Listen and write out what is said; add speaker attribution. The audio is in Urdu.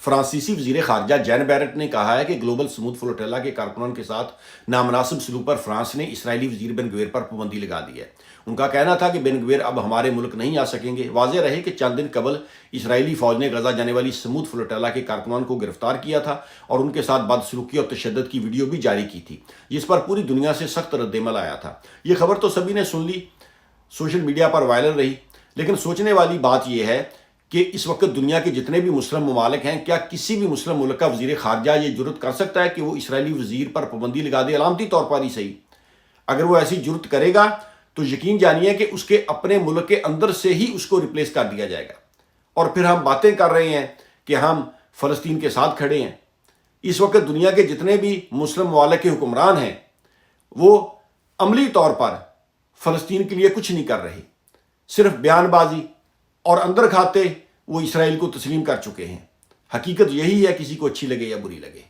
Speaker 1: فرانسیسی وزیر خارجہ جین بیرٹ نے کہا ہے کہ گلوبل سموتھ فلوٹیلا کے کارکنان کے ساتھ نامناسب سلوک پر فرانس نے اسرائیلی وزیر بن گویر پر پابندی لگا دی ہے۔ ان کا کہنا تھا کہ بن گویر اب ہمارے ملک نہیں آ سکیں گے۔ واضح رہے کہ چند دن قبل اسرائیلی فوج نے غزہ جانے والی سموتھ فلوٹیلا کے کارکنان کو گرفتار کیا تھا اور ان کے ساتھ بدسلوکی اور تشدد کی ویڈیو بھی جاری کی تھی، جس پر پوری دنیا سے سخت رد عمل آیا تھا۔ یہ خبر تو سبھی نے سن لی، سوشل میڈیا پر وائرل رہی، لیکن سوچنے والی بات یہ ہے کہ اس وقت دنیا کے جتنے بھی مسلم ممالک ہیں، کیا کسی بھی مسلم ملک کا وزیر خارجہ یہ جرت کر سکتا ہے کہ وہ اسرائیلی وزیر پر پابندی لگا دے، علامتی طور پر ہی صحیح؟ اگر وہ ایسی جرت کرے گا تو یقین جانیے کہ اس کے اپنے ملک کے اندر سے ہی اس کو ریپلیس کر دیا جائے گا، اور پھر ہم باتیں کر رہے ہیں کہ ہم فلسطین کے ساتھ کھڑے ہیں۔ اس وقت دنیا کے جتنے بھی مسلم ممالک کے حکمران ہیں وہ عملی طور پر فلسطین کے لیے کچھ نہیں کر رہے، صرف بیان بازی، اور اندر کھاتے وہ اسرائیل کو تسلیم کر چکے ہیں۔ حقیقت یہی ہے، کسی کو اچھی لگے یا بری لگے۔